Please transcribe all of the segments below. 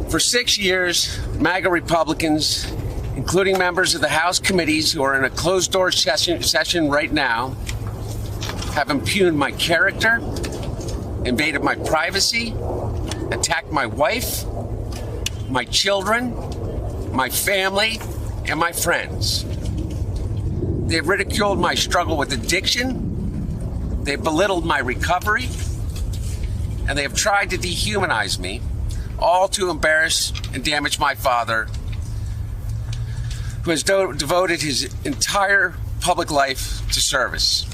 For 6 years, MAGA Republicans, including members of the House committees who are in a closed-door session right now, have impugned my character, invaded my privacy, attacked my wife, my children, my family, and my friends. They've ridiculed my struggle with addiction, they've belittled my recovery, and they have tried to dehumanize me, all to embarrass and damage my father, who has devoted his entire public life to service.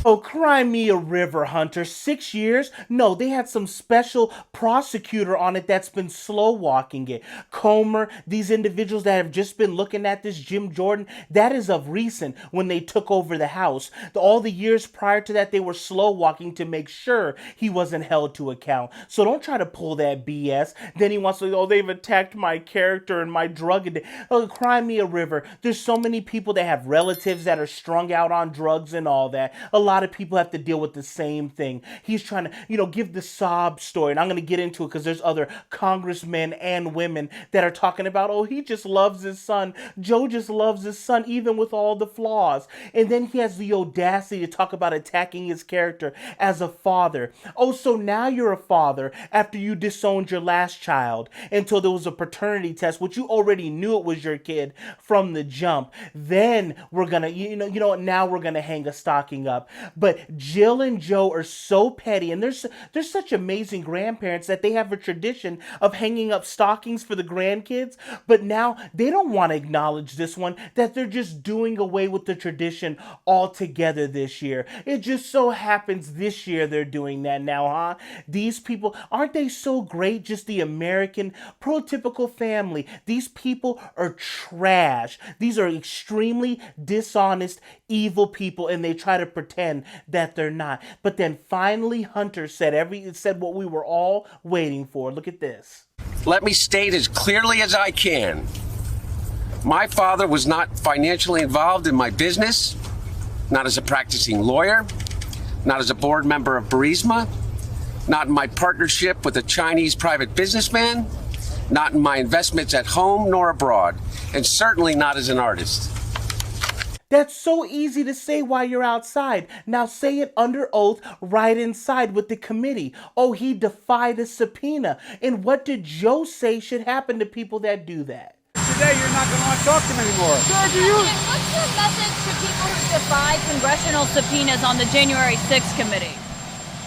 Oh, cry me a river, Hunter. 6 years? No, they had some special prosecutor on it that's been slow walking it. Comer, these individuals that have just been looking at this, Jim Jordan, that is of recent when they took over the House. All the years prior to that, they were slow walking to make sure he wasn't held to account. So don't try to pull that BS. Then he wants to, oh, they've attacked my character and my drug addiction. Oh, cry me a river. There's so many people that have relatives that are strung out on drugs and all that. A lot of people have to deal with the same thing. He's trying to, give the sob story, and I'm going to get into it because there's other congressmen and women that are talking about, oh, he just loves his son. Joe just loves his son, even with all the flaws. And then he has the audacity to talk about attacking his character as a father. Oh, so now you're a father after you disowned your last child until there was a paternity test, which you already knew it was your kid from the jump. Then we're going to, now we're going to hang a stocking up. But Jill and Joe are so petty, and they're such amazing grandparents that they have a tradition of hanging up stockings for the grandkids, but now they don't want to acknowledge this one, that they're just doing away with the tradition altogether this year. It just so happens this year they're doing that now, huh? These people, aren't they so great? Just the American prototypical family. These people are trash. These are extremely dishonest, evil people, and they try to pretend that they're not. But then finally Hunter said what we were all waiting for. Look at this. Let me state as clearly as I can. My father was not financially involved in my business, not as a practicing lawyer, not as a board member of Burisma, not in my partnership with a Chinese private businessman, not in my investments at home nor abroad, and certainly not as an artist. That's so easy to say while you're outside. Now say it under oath right inside with the committee. Oh, he defied a subpoena. And what did Joe say should happen to people that do that? Today you're not going to want to talk to him anymore. What's your message to people who defy congressional subpoenas on the January 6th committee?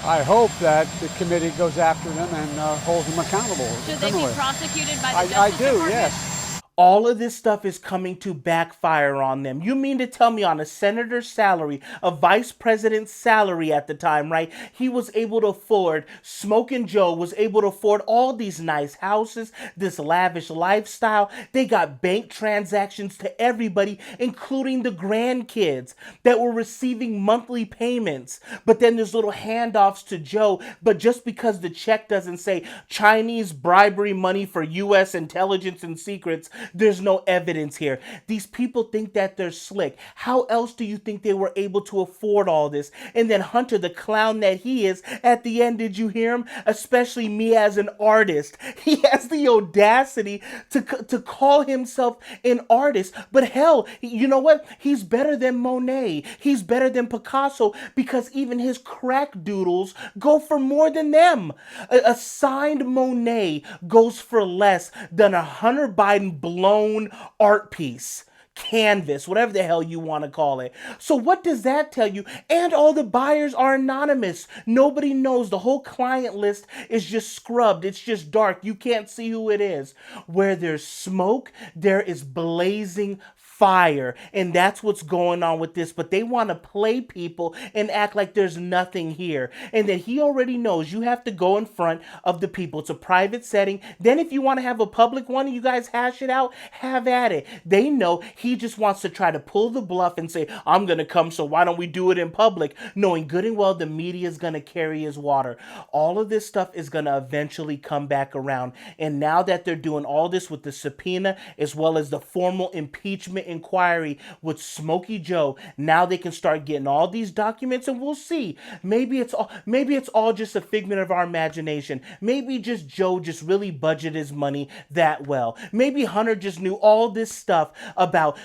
I hope that the committee goes after them and holds them accountable. Should they be prosecuted by the Justice Department? Yes. All of this stuff is coming to backfire on them. You mean to tell me on a senator's salary, a vice president's salary at the time, right? He was able to afford, Smokin' Joe was able to afford all these nice houses, this lavish lifestyle. They got bank transactions to everybody, including the grandkids that were receiving monthly payments. But then there's little handoffs to Joe. But just because the check doesn't say Chinese bribery money for U.S. intelligence and secrets, there's no evidence here. These people think that they're slick. How else do you think they were able to afford all this? And then Hunter, the clown that he is, at the end, did you hear him? Especially me as an artist. He has the audacity to call himself an artist. But hell, you know what? He's better than Monet. He's better than Picasso because even his crack doodles go for more than them. A signed Monet goes for less than a Hunter Biden blown art piece, canvas, whatever the hell you want to call it. So what does that tell you? And all the buyers are anonymous. Nobody knows. The whole client list is just scrubbed. It's just dark. You can't see who it is. Where there's smoke, there is blazing fire, and that's what's going on with this. But they want to play people and act like there's nothing here, and then he already knows you have to go in front of the people. It's a private setting. Then if you want to have a public one and you guys hash it out, have at it. They know he just wants to try to pull the bluff and say, I'm gonna come, so why don't we do it in public, knowing good and well the media is gonna carry his water. All of this stuff is gonna eventually come back around, and now that they're doing all this with the subpoena as well as the formal impeachment inquiry with Smokey Joe, now they can start getting all these documents, and we'll see. Maybe it's all just a figment of our imagination. Maybe just Joe just really budgeted his money that well. Maybe Hunter just knew all this stuff about,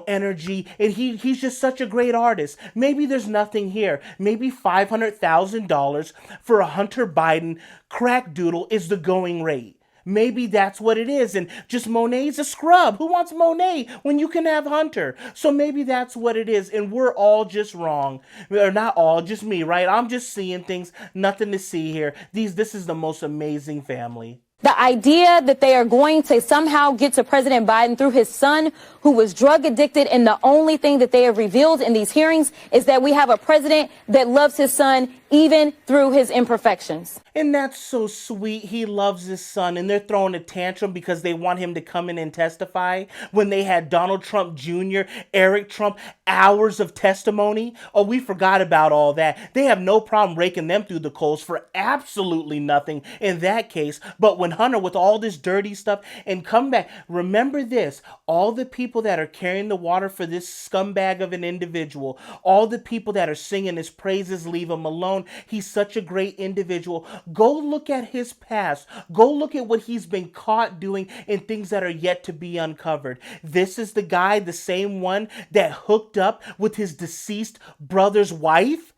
energy, and he's just such a great artist. Maybe there's nothing here. Maybe $500,000 for a Hunter Biden crack doodle is the going rate. Maybe that's what it is, and just Monet's a scrub. Who wants Monet when you can have Hunter? So maybe that's what it is, and we're all just wrong. Or not all, just me, right? I'm just seeing things, nothing to see here. This is the most amazing family. The idea that they are going to somehow get to President Biden through his son, who was drug addicted, and the only thing that they have revealed in these hearings is that we have a president that loves his son even through his imperfections. And that's so sweet. He loves his son, and they're throwing a tantrum because they want him to come in and testify when they had Donald Trump Jr., Eric Trump, hours of testimony. Oh, we forgot about all that. They have no problem raking them through the coals for absolutely nothing in that case. But when Hunter with all this dirty stuff and come back, remember this, all the people that are carrying the water for this scumbag of an individual, all the people that are singing his praises, leave him alone. He's such a great individual. Go look at his past. Go look at what he's been caught doing and things that are yet to be uncovered. This is the guy, the same one that hooked up with his deceased brother's wife.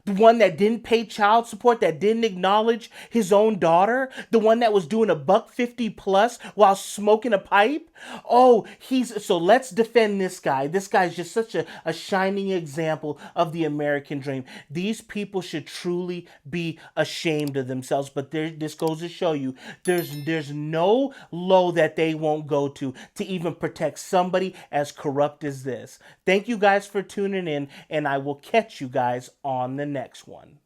The one that didn't pay child support, that didn't acknowledge his own daughter, the one that was doing $150 plus while smoking a pipe. Oh, so let's defend this guy. This guy's just such a shining example of the American dream. These people should truly be ashamed of themselves. But this goes to show you, there's no low that they won't go to even protect somebody as corrupt as this. Thank you guys for tuning in, and I will catch you guys on the next one.